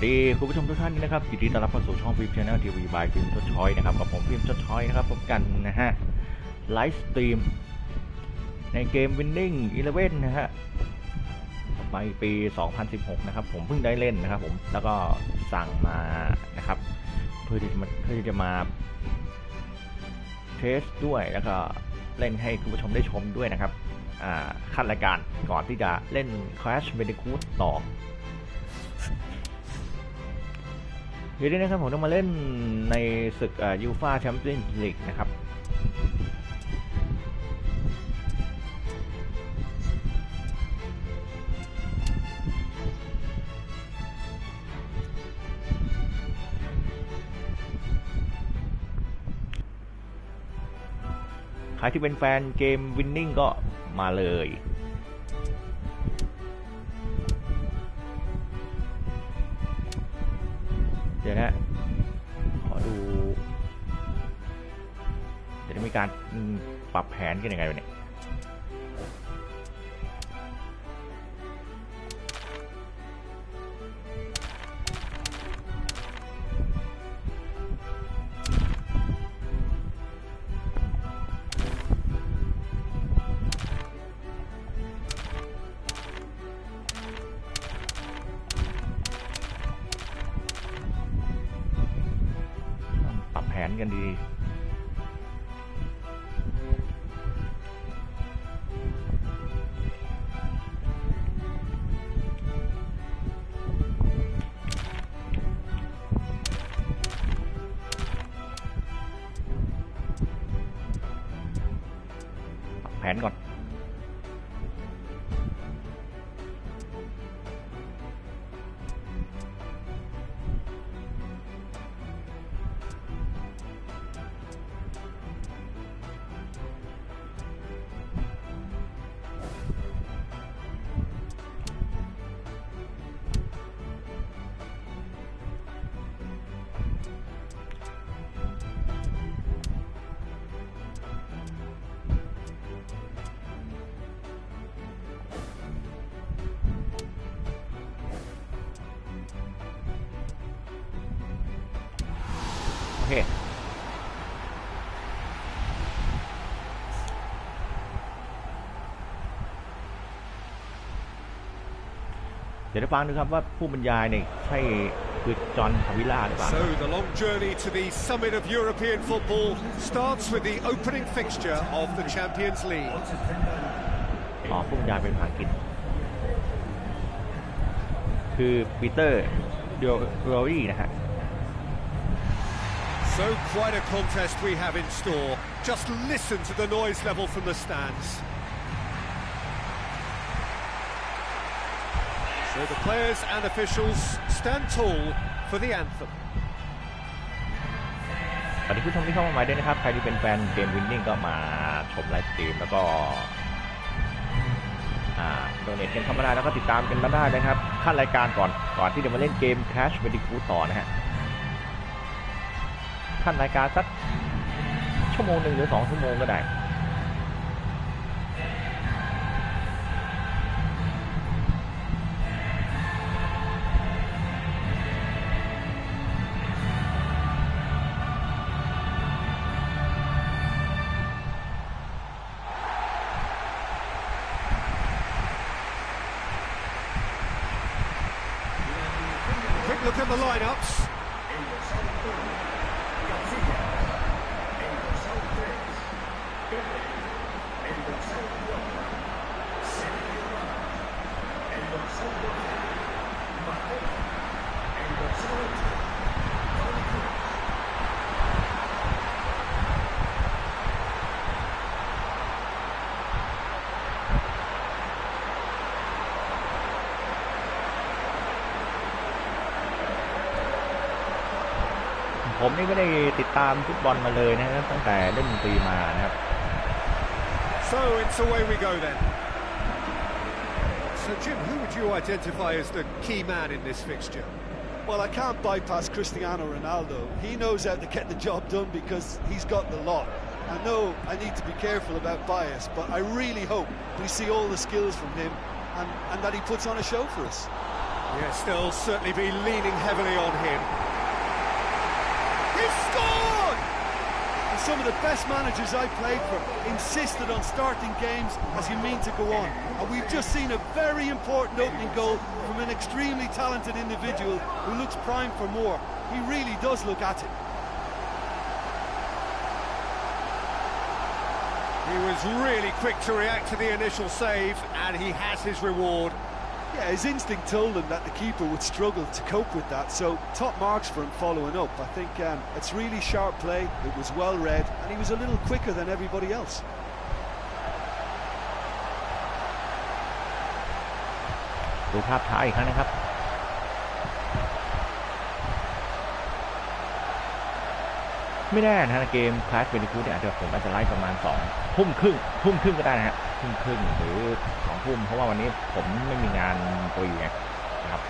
วัสดีคุณผู้ชมทุกท่านนะครับยินดีต้อนรับเข้าสู่ช่องฟิล์มชาแนลทีวีบายฟิล์มชดช้อยนะครับกับผมฟิล์มชดช้อยนะครับพบกันนะฮะไลฟ์สตรีมในเกม Winning 11นะฮะไปปี 2016นะครับผมเพิ่งได้เล่นนะครับผมแล้วก็สั่งมานะครับเพื่อที่จะมาเทสด้วยแล้วก็เล่นให้คุณผู้ชมได้ชมด้วยนะครับขั้นรายการก่อนที่จะเล่น Crash Bandicoot ต่อเดี๋ยวนี้นะครับผมต้องมาเล่นในศึกยูฟ่าแชมเปี้ยนส์ลีกนะครับใครที่เป็นแฟนเกม Winning ก็มาเลยเดี๋ยวนะขอดูจะมีการปรับแผนกันยังไงวะเนี่ยกันดีแผนก่อนโอเคเดี๋ยวได้ฟังดูครับว่าผู้บรรยายเนี่ยใช่คือจอห์นทวิล่าหรือเปล่า So the long journey to the summit of European football starts with the opening fixture of the Champions League. ผู้บรรยายเป็นภาษาอังกฤษคือปีเตอร์เดอโรรี่นะฮะSo quite a contest we have in store. Just listen to the noise level from the stands. So the players and officials stand tall for the anthem. สวัสดีผู้ชมที่เข้ามาใหม่ด้วยนะครับใครที่เป็นแฟนเกม Winning ก็มาชมไลฟ์สตรีมแล้วก็โดเนทกันเข้ามาได้แล้วก็ติดตามกันมาได้นะครับขั้นรายการก่อนที่จะมาเล่นเกม Crash Bandicoot ต่อนะฮะขั้นรายการสักชั่วโมงหนึ่งหรือ2 ชั่วโมงก็ได้Quick look at the lineups.ผมนี่ไม่ได้ติดตามฟุตบอลมาเลยนะครับตั้งแต่เล่นดนตรีมานะครับ So it's away we go then. So Jim, who would you identify as the key man in this fixture? Well, I can't bypass Cristiano Ronaldo. He knows how to get the job done because he's got the lot. I know I need to be careful about bias, but I really hope we see all the skills from him and that he puts on a show for us. Yes, they'll certainly be leaning heavily on him. He scored! And some of the best managers I've played for insisted on starting games as you mean to go on. And we've just seen a very important opening goal from an extremely talented individual who looks primed for more. He really does look at it. He was really quick to react to the initial save, and he has his reward. Yeah, his instinct told him that the keeper would struggle to cope with that, so top marks for him following up. I think it's really sharp play, it was well read, and he was a little quicker than everybody else. ดูภาพช้าอีกครั้งนะครับ ไม่แน่นะฮะเกมคลาสเบนิคูดเนี่ยผมอาจจะไล่ประมาณ2 ทุ่มครึ่งก็ได้นะฮะทุ่มครึ่งหรือ2 ทุ่มเพราะว่าวันนี้ผมไม่มีงานตัวอยู่ไงนะครับ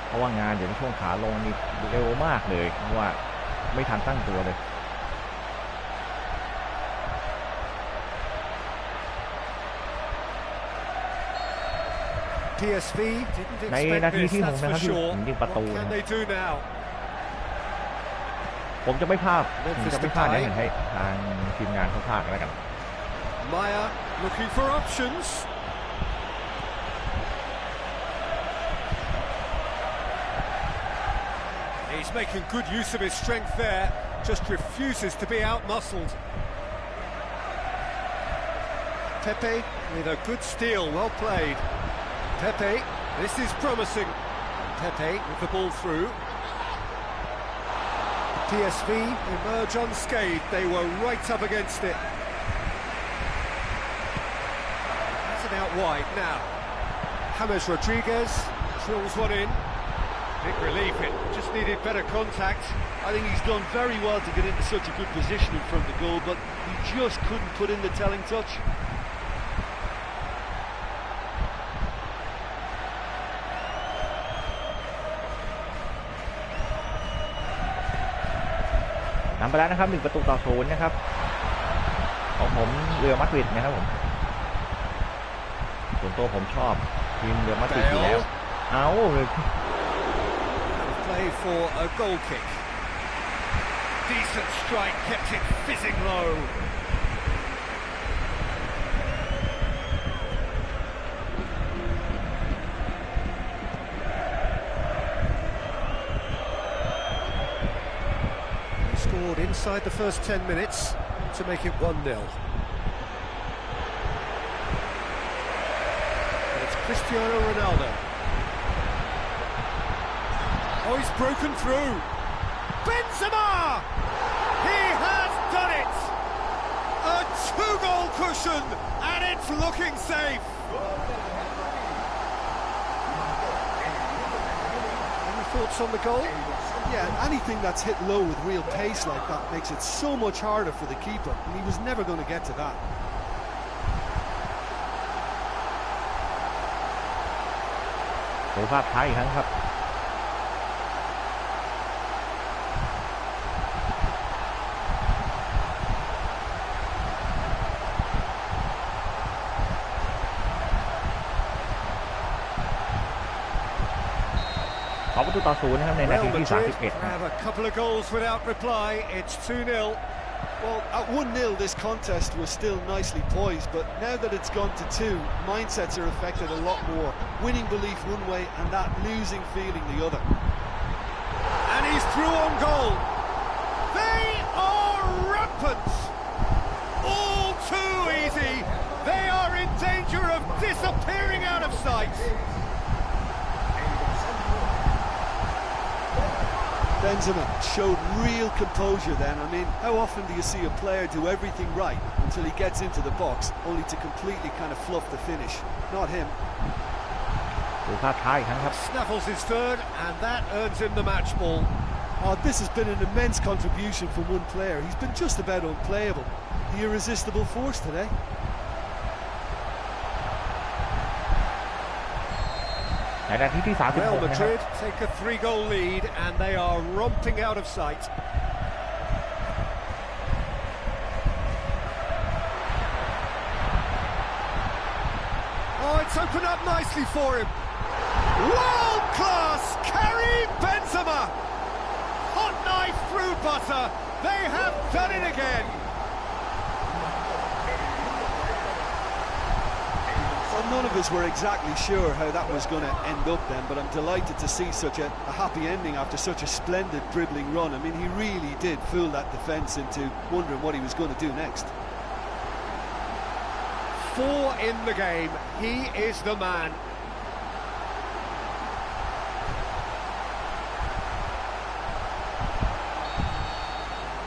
เพราะว่างานอยู่ในช่วงขาลงนี่เร็วมากเลยเพราะว่าไม่ทันตั้งตัวเลยPSV didn't ใน expect นาที this, ที่ that's 6 นะค for รับที่ sure. ผมยิงประตู What นะ can they do now? ผมจะไม่พลาดเนี่ยเห็นให้ทางทีมงานเขาพลาดกันแล้วกัน Maya looking for options. He's making good use of his strength there, just refuses to be out-muscled. Pepe with a good steal, well played. Pepe, this is promising. Pepe with the ball through. PSV emerge unscathed, they were right up against it. That's it out wide now. James Rodriguez drills one in. Big relief, it just needed better contact. I think he's done very well to get into such a good position in front of the goal, but he just couldn't put in the telling touch. นำไปแล้วนะครับ1-0นะครับของผมเรอัลมาดริดนะครับผมส่วนตัวผมชอบทีมเรอัลมาดริดอยู่แล้วเอาเลย Play for a goal kick. Decent strike, kept it fizzing low. They scored inside the first 10 minutes to make it 1-0. It's Cristiano Ronaldo. Oh, he's broken through. Benzema! He has done it! A 2-goal cushion, and it's looking safe. Any thoughts on the goal? Yeah, anything that's hit low with real pace like that makes it so much harder for the keeper, and he was never going to get to that. ดูภาพช้าอีกครั้งครับ2-0นะครับในนาทีที่31 have a couple of goals without reply. It's 2-0. Well, at 1-0 this contest was still nicely poised, but now that it's gone to 2, mindsets are affected a lot more. Winning belief one way and that losing feeling the other. And he's through on goal. They are rampant. All too easy. They are in danger of disappearing out of sight. Benzema showed real composure then. I mean, how often do you see a player do everything right until he gets into the box, only to completely kind of fluff the finish? Not him. ดูภาพช้าอีกครั้งครับ Snaffles his third, and that earns him the match ball. Oh, this has been an immense contribution from one player. He's been just about unplayable. The irresistible force today. ในนาทีที่36 Real นะครับ Madrid take a 3-goal lead, and they are romping out of sight. it's opened up nicely for him. World-class Karim Benzema. Hot knife through butter. They have done it again. Well, none of us were exactly sure how that was going to end up then, but I'm delighted to see such a happy ending after such a splendid dribbling run. I mean, he really did fool that defence into wondering what he was going to do next. 4 in the game. He is the man.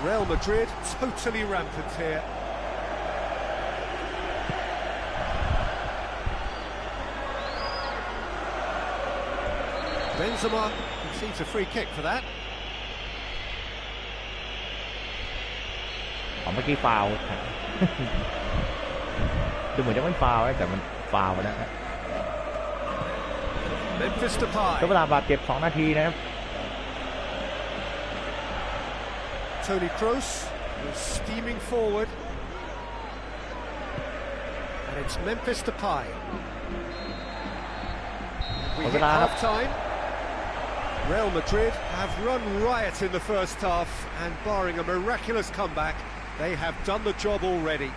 Real Madrid totally rampant here. Benzema concedes a free kick for that. เมื่อกี้ฟาวล์ ดูเหมือนจะไม่ฟาวล์แต่มันฟาวล์นะฮะ Memphis Depay. ใช้เวลาบาดเจ็บ2 นาทีนะครับ Toni Kroos is steaming forward. And it's Memphis Depay. We hit half-time. Real Madrid have run riot in the first half, and barring a miraculous comeback, they have done the job already.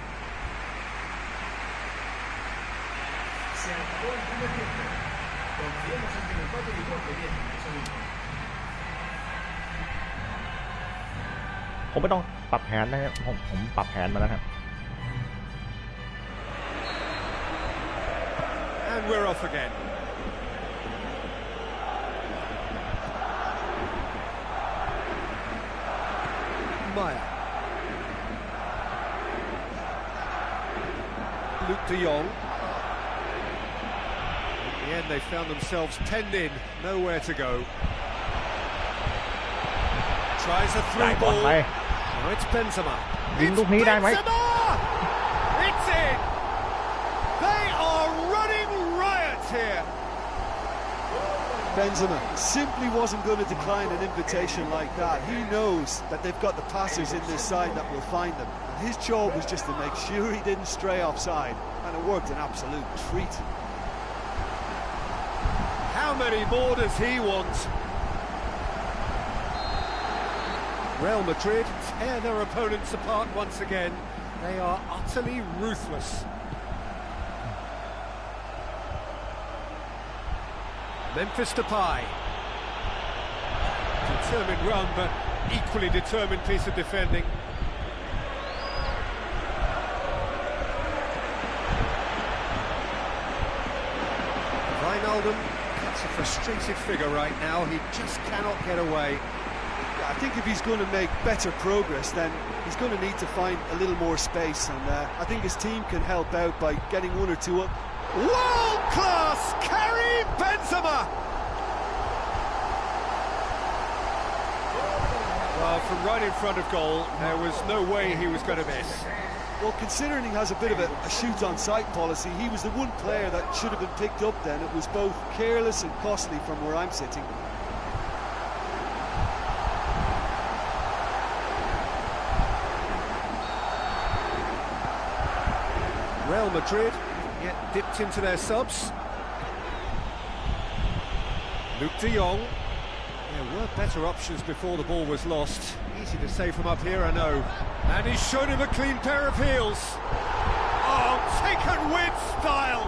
ผมไม่ต้องปรับแผนนะครับผมปรับแผนมาแล้วครับ And we're off again. Maya. Luke de Jong. In the end, they found themselves penned in, nowhere to go. Tries a through ball. Now it's Benzema. It's Benzema! It's in! They are running riot here. Benzema simply wasn't going to decline an invitation like that. He knows that they've got the passers in this side that will find them. And his job was just to make sure he didn't stray offside, and it worked an absolute treat. How many more does he want? Real Madrid tear their opponents apart once again. They are utterly ruthless. Memphis Depay. Determined run, but equally determined piece of defending. Wijnaldum, that's a frustrated figure right now. He just cannot get away. I think if he's going to make better progress, then he's going to need to find a little more space, and I think his team can help out by getting 1 or 2 up. World-class Karim Benzema! Well, from right in front of goal, there was no way he was going to miss. Well, considering he has a bit of a shoot-on-sight policy, he was the one player that should have been picked up then. It was both careless and costly from where I'm sitting. Real Madrid yet dipped into their subs. Luke de Jong. There were better options before the ball was lost. Easy to say from up here, I know. And he's shown him a clean pair of heels. Oh, taken with style.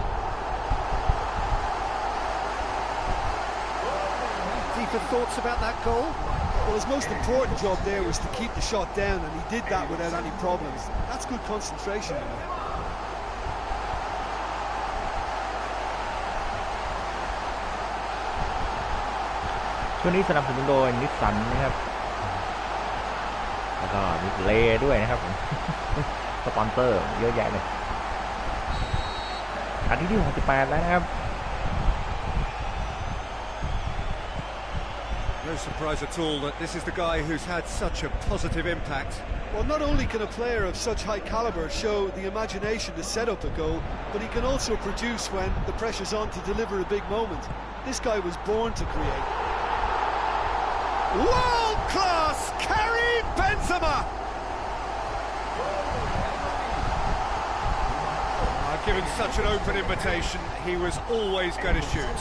Deeper thoughts about that goal? Well, his most important job there was to keep the shot down, and he did that without any problems. That's good concentration, you know. ช่วงนี้สนับสนุนโดยนิสสันนะครับแล้วก็มีเลด้วยนะครับสปอนเซอร์เยอะแยะเลยอันที่68แล้วนะครับ No surprise at all that this is the guy who's had such a positive impact. Well, not only can a player of such high caliber show the imagination to set up a goal, but he can also produce when the pressure's on to deliver a big moment. This guy was born to create. World-class Karim Benzema! Given such an open invitation, he was always going to shoot.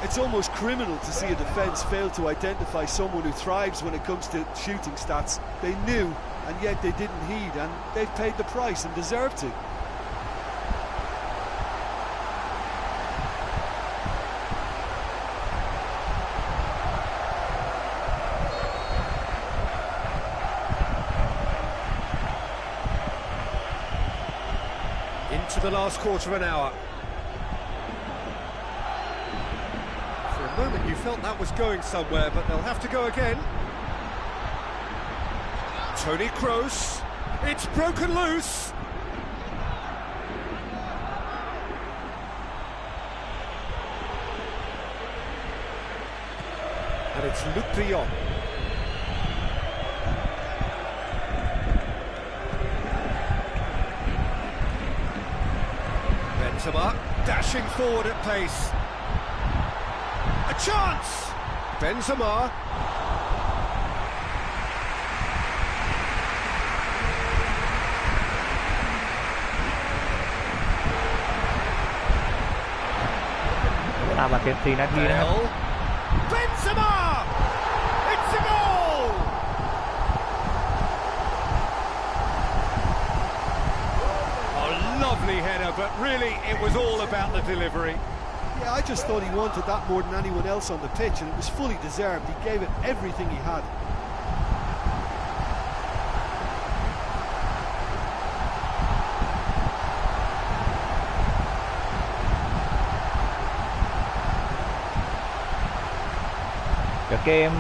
It's almost criminal to see a defence fail to identify someone who thrives when it comes to shooting stats. They knew, and yet they didn't heed, and they've paid the price and deserve to. Into the last quarter of an hour. For a moment you felt that was going somewhere, but they'll have to go again. Tony Kroos, it's broken loose. And it's Luc de Jong. Benzema dashing forward at pace. A chance! Benzema.บาดเจ็บ4 นาทีนะครับ Benzema! It's a goal! A lovely header, but really it was all about the delivery. Yeah, I just thought he wanted that more than anyone else on the pitch, and it was fully deserved. He gave it everything he had.เกม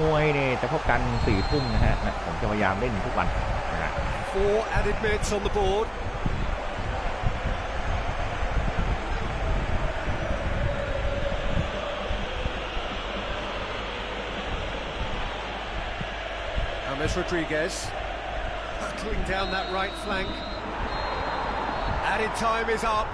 มวยเนี่ยจะพบกัน4 ทุ่มนะฮะผมจะพยายามเล่นทุกวันนะฮะ 4 added minutes on the board. James Rodriguez hurtling down that right flank. Added time is up,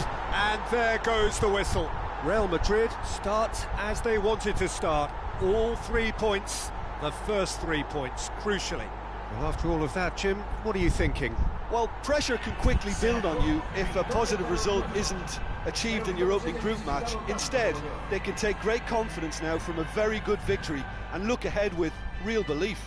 and there goes the whistle. Real Madrid start as they wanted to start. All 3 points, the first 3 points, crucially. Well, after all of that, Jim, what are you thinking? Well, pressure can quickly build on you if a positive result isn't achieved in your opening group match. Instead, they can take great confidence now from a very good victory and look ahead with real belief.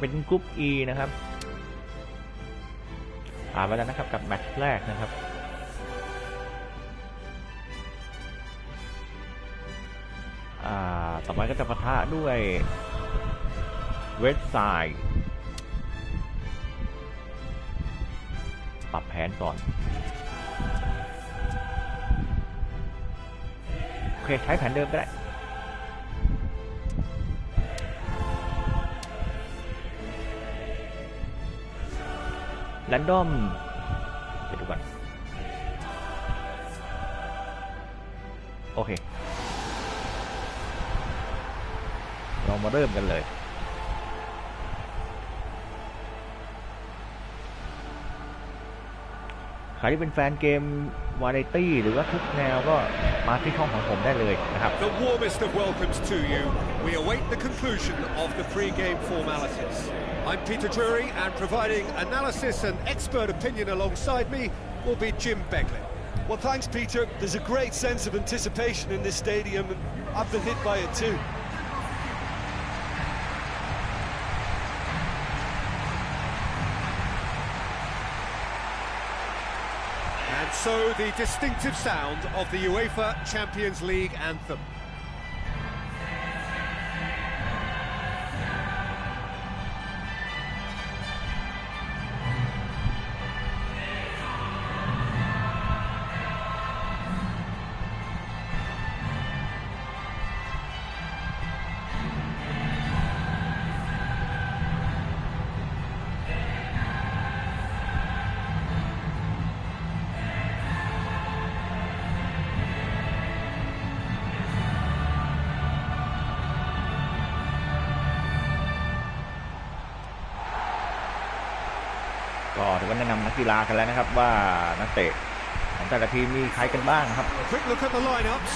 เป็นกรุ๊ป E นะครับผ่านไปแล้วนะครับกับแมตช์แรกนะครับต่อไปก็จะปะทะด้วยเวสต์ไซด์ปรับแผนก่อนโอเคใช้แผนเดิมก็ได้แรนดอมเดี๋ยวดูก่อนโอเคเรามาเริ่มกันเลยใครที่เป็นแฟนเกมวาไรตี้หรือว่าทุกแนวก็มาที่ช่องของผมได้เลยนะครับ The warmest of welcomes to you. We await the conclusion of the pre-game formalities. I'm Peter Drury, and providing analysis and expert opinion alongside me will be Jim Beglin. Well, thanks, Peter. There's a great sense of anticipation in this stadium, and I've been hit by it too. And so the distinctive sound of the UEFA Champions League anthem. ถือว่าแนะนำนักกีฬากันแล้วนะครับว่านักเตะของแต่ละทีมมีใครกันบ้างครับ Quick look at the lineups.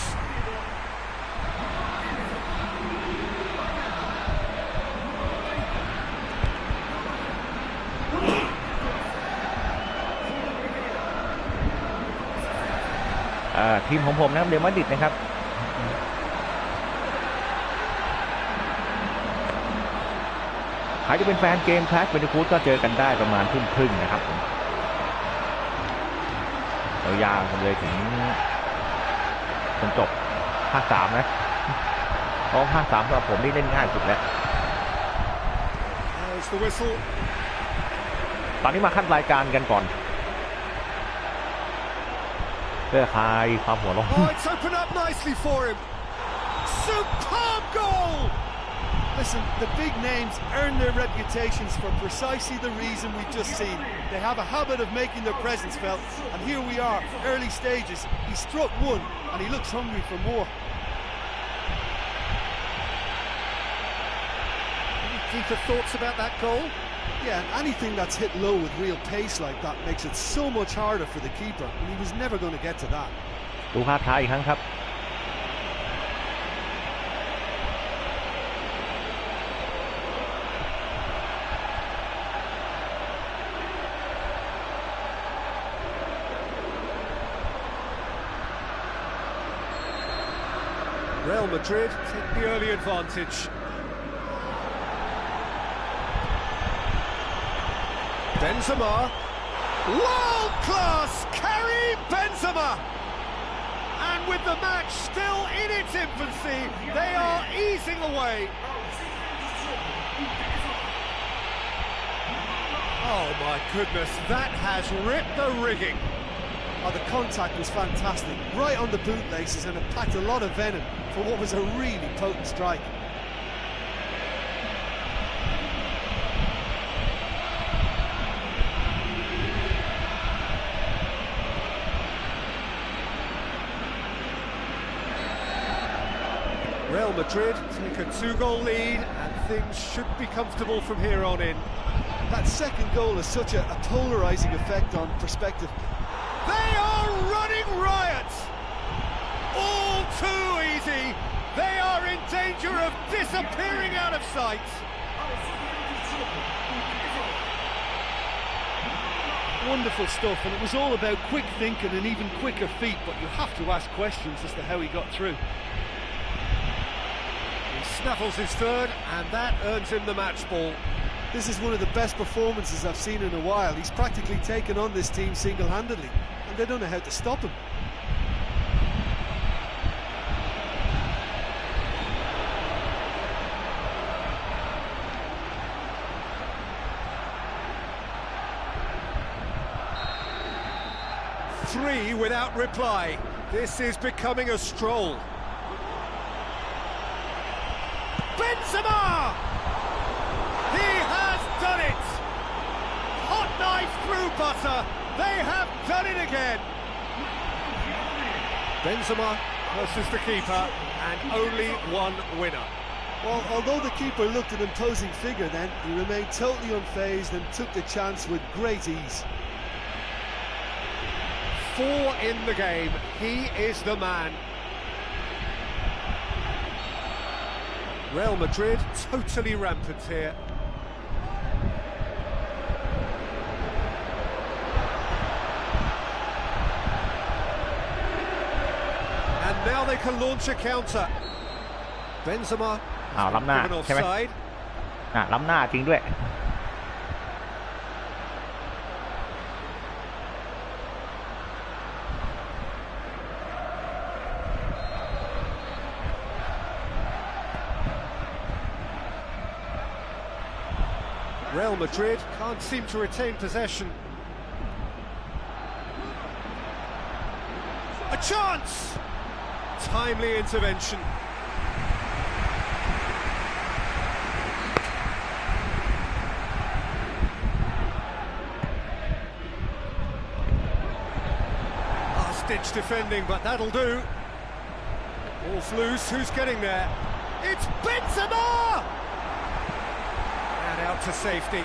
ทีมของผมนะครับเรอัลมาดริดนะครับใครจะเป็นแฟนเกมแพ็กเป็นคูดก็เจอกันได้ประมาณทุ่มครึ่งนะครับผมยาวๆเลยถึงจนจบภาค 3นะเพราะภาค 3สำหรับผมนี่เล่นง่ายสุดแล้วตอนนี้มาขั้นรายการกันก่อนเพื่อคลายความหัวร้อน Oh, it's opened up nicely for him. Superb goal. Listen, the big names earn their reputations for precisely the reason we've just seen. They have a habit of making their presence felt, and here we are, early stages. He struck one, and he looks hungry for more. Any deeper thoughts about that goal? Yeah, anything that's hit low with real pace like that makes it so much harder for the keeper, and he was never going to get to that. ดูภาพช้าอีกครั้งครับ Real Madrid take the early advantage. Benzema, world-class carry Benzema, and with the match still in its infancy, they are easing away. Oh my goodness, that has ripped the rigging. Oh, the contact was fantastic, right on the bootlaces, and it packed a lot of venom for what was a really potent strike. Real Madrid take a 2-goal lead and things should be comfortable from here on in. That second goal has such a polarising effect on perspective. They are running riot! All too easy! They are in danger of disappearing out of sight! Wonderful stuff, and it was all about quick thinking and even quicker feet, but you have to ask questions as to how he got through. He snaffles his third, and that earns him the match ball. This is one of the best performances I've seen in a while. He's practically taken on this team single-handedly, and they don't know how to stop him. Three without reply. This is becoming a stroll. Benzema! He has done it! Hot knife through butter. They have done it again. Benzema versus the keeper, and only one winner. Well, although the keeper looked an imposing figure then, he remained totally unfazed and took the chance with great ease. 4 in the game. He is the man. Real Madrid totally rampant here. And now they can launch a counter. Benzema ล้ำหน้า given ใช่ไหม offside. ล้ำหน้าจริงด้วย Real Madrid can't seem to retain possession. A chance! Timely intervention. Last-ditch defending, but that'll do. Ball's loose, who's getting there? It's Benzema! And out to safety.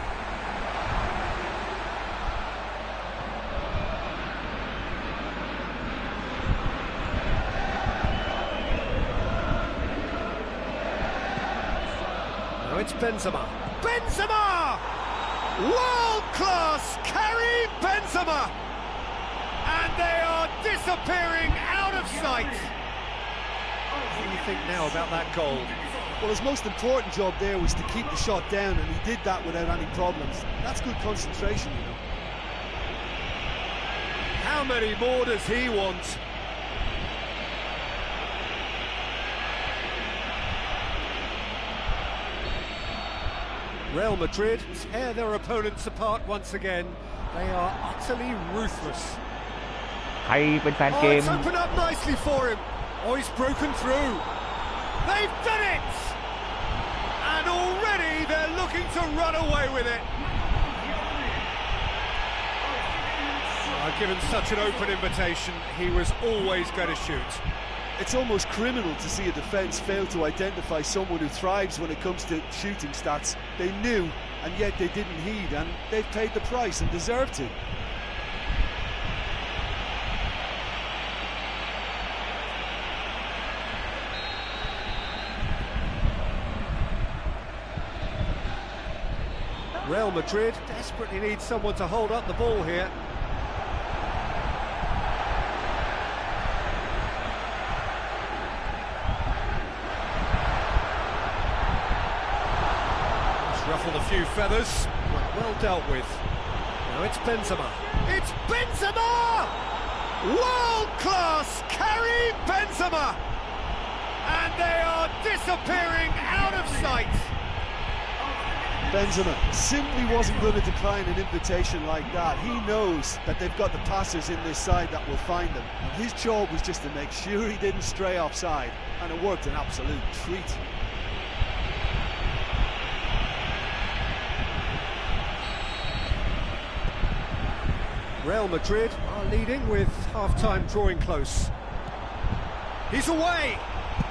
it's Benzema. Benzema! World-class Karim Benzema! And they are disappearing out of sight. What do you think now about that goal? Well, his most important job there was to keep the shot down, and he did that without any problems. That's good concentration, you know. How many more does he want? Real Madrid tear their opponents apart once again. They are utterly ruthless. ใครเป็นแฟนเก Oh, ม it's opened up nicely for him. Oh, he's broken through. They've done it! And already they're looking to run away with it. Given such an open invitation, he was always going to shoot. It's almost criminal to see a defence fail to identify someone who thrives when it comes to shooting stats. They knew, and yet they didn't heed, and they've paid the price and deserve to. Real Madrid desperately need someone to hold up the ball here. Ruffled a few feathers, but well dealt with. Now it's Benzema. It's Benzema! World-class Karim Benzema! And they are disappearing out of sight. Benzema simply wasn't going to decline an invitation like that. He knows that they've got the passers in this side that will find them. And his job was just to make sure he didn't stray offside, and it worked an absolute treat. Real Madrid are leading with half-time drawing close. He's away!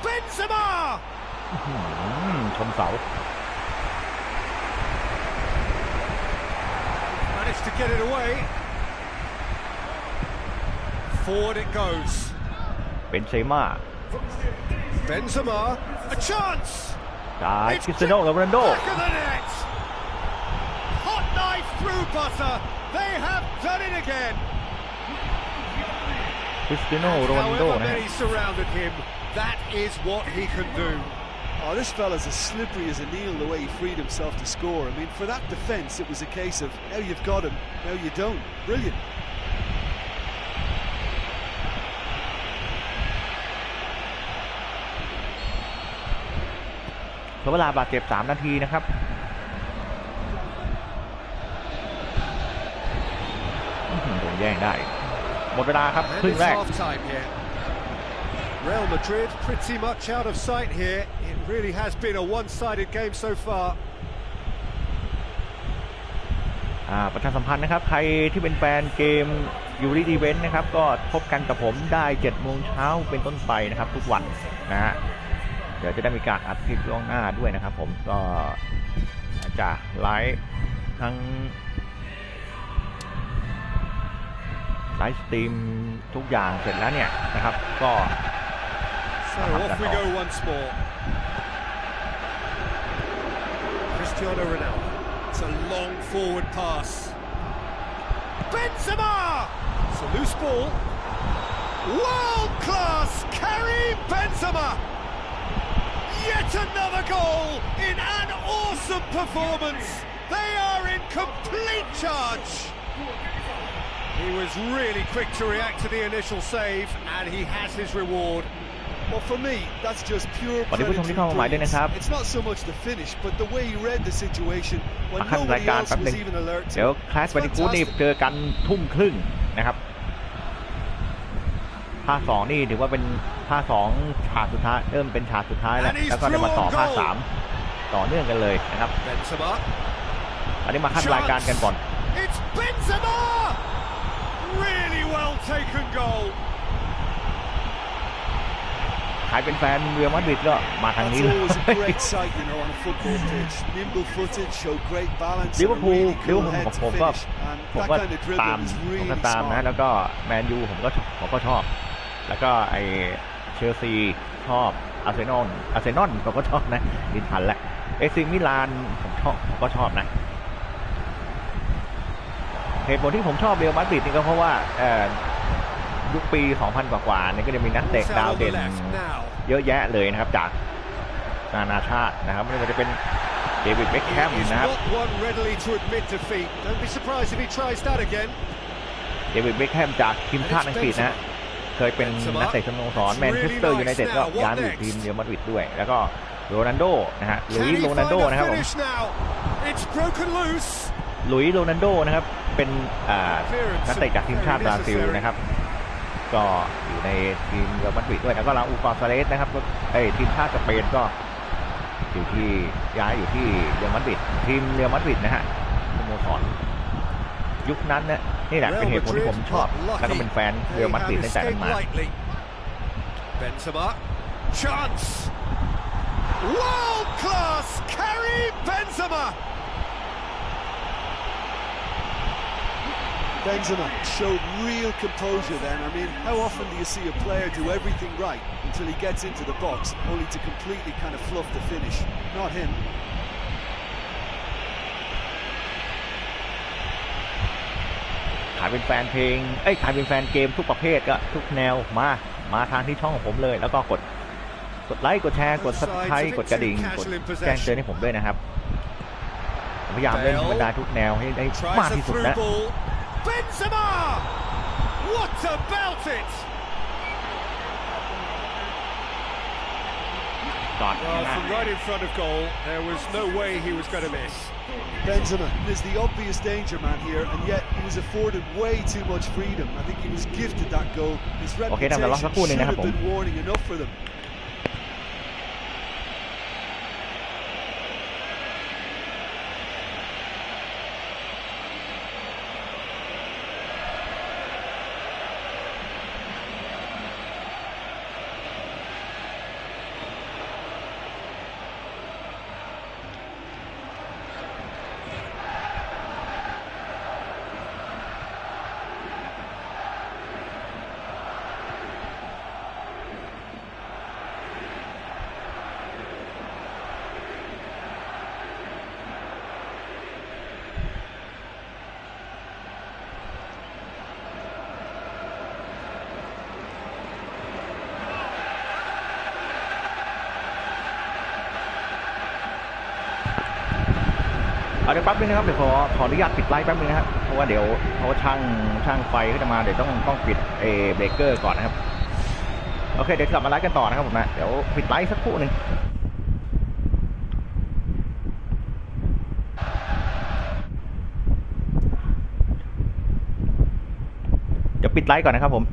Benzema! ชนเสา Managed to get it away. Forward it goes. เป็นเซม่า Benzema, a chance! จากคริสเตียโนโรนัลโด Back of the net! Hot knife through butter. They have done it again. คริสเตียโนโรนัลโด However นะฮะ many surrounded him, that is what he can do. Oh, this fella's as slippery as an eel the way he freed himself to score. I mean, for that defence, it was a case of now you've got him, now you don't. Brilliant. เหลือเวลาบาดเจ็บ3 นาทีนะครับโดนแย่งได้หมดเวลาครับครึ่งแรก Real Madrid pretty much out of sight here. It really has been a one-sided game so far. ประชาสัมพันธ์นะครับใครที่เป็นแฟนเกมยูริดีเวนต์นะครับก็พบกันกับผมได้ 7 โมงเช้าเป็นต้นไปนะครับทุกวันนะฮะเดี๋ยวจะได้มีการอัดคลิปล่วงหน้าด้วยนะครับผมก็จะไลฟ์ทั้งไลฟ์สตรีมทุกอย่างเสร็จแล้วเนี่ยนะครับก็ So off we go once more. Cristiano Ronaldo. It's a long forward pass. Benzema! It's a loose ball. World-class Karim Benzema! Yet another goal in an awesome performance. They are in complete charge. He was really quick to react to the initial save, and he has his reward. Well, for me, that's just pure ขอบคุณผู้ชมที่เข้ามาใหม่ด้วยนะครับ It's not so much the finish, but the way he read the situation when ขั้นราย nobody การ else แป๊บนึ was ง even alert เดี๋ยว to. คลาสบันดิคูดนี่เจอกัน 20:30 นะครับภาค 2นี่ถือว่าเป็นภาค 2ฉากสุดท้ายเริ่มเป็นฉากสุดท้ายแล้วแล้วก็จะมาต่อภาค 3ต่อเนื่องกันเลยนะครับ Benzema. อันนี้มาขั้นรายการกันก่อน It's Benzema! Really well taken goal. ใครเป็นแฟนเรอัลมาดริดก็มาทาง That's นี้เลย always a great sight, you know, on a football pitch. Nimble-footed, show great balance, ลิ and เวอ a ร์พูล really ลิเวอ cool ร์พูล head ของ to ผมก็ finish. And that kind of ตาม dribbling was ผม really ก็ตามนะ smart. แล้วก็แมนยูผมก็ชอบแล้วก็ไอเชลซีชอบอาร์เซนอลผมก็ชอบนะดินพันแหละ เอซิมิลานผมก็ชอบนะเหตุผลที่ผมชอบเรอัลมาดริดนี่ก็เพราะว่ายุคปี 2000 กว่าเนี่ยก็จะมีนักเตะดาวเด่นเยอะแยะเลยนะครับจากนานาชาตินะครับไม่ว่าจะเป็นเดวิดเบ็คแฮมนะครับเดวิดเบ็คแฮมจากทีมชาติอังกฤษนะเคยเป็นนักเตะสโมสรแมนเชสเตอร์ยูไนเต็ดก็ย้ายมาอยู่ทีมเรอัลมาดริดด้วยแล้วก็โรนัลโดนะฮะลุยส์โรนัลโดนะครับผมลุยส์โรนัลโดนะครับเป็นนักเตะจากทีมชาติบราซิลนะครับก็อยู่ในทีมเรอัลมาดริดด้วยแล้วก็ลาอูกอซาเลสนะครับทีมชาติสเปนก็อยู่ที่ย้ายอยู่ที่เรอัลมาดริดทีมเรอัลมาดริดนะฮะสโมสรยุคนั้นเนี่ยนี่แหละเป็นเหตุผลที่ผมชอบแล้วก็เป็นแฟนเรอัลมาดริดตั้งแต่นั้นมาWorld class Karim Benzema. Benzema showed real composure then. I mean, how often do you see a player do everything right until he gets into the box, only to completely kind of fluff the finish? Not him. ขายเป็นแฟนเพลงขายเป็นแฟนเกมทุกประเภทก็ทุกแนวมาทางที่ช่องของผมเลยแล้วก็กดไลค์กดแชร์กด Subscribe กดกระดิ่งกดแจ้งเตือนให้ผมด้วยนะครับพยายามเล่นบรรดาทุกแนวให้ได้มากที่สุดนะ Benzema! What about it? Well, from right in front of goal, there was no way he was going to miss. Benzema is the obvious danger man here, and yet he was afforded way too much freedom. I think he was gifted that goal. His reputation should have been warning enough for them.เดี๋ยวแป๊บนึงนะครับเดี๋ยวขออนุญาตปิดไลฟ์แป๊บนึงนะครับเพราะว่าเดี๋ยวเขาช่างไฟก็จะมาเดี๋ยวต้องปิดเบรกเกอร์ก่อนนะครับโอเคเดี๋ยวกลับมาไลฟ์กันต่อนะครับผมนะเดี๋ยวปิดไลฟ์สักครู่หนึ่งเดี๋ยวปิดไลฟ์ก่อนนะครับผม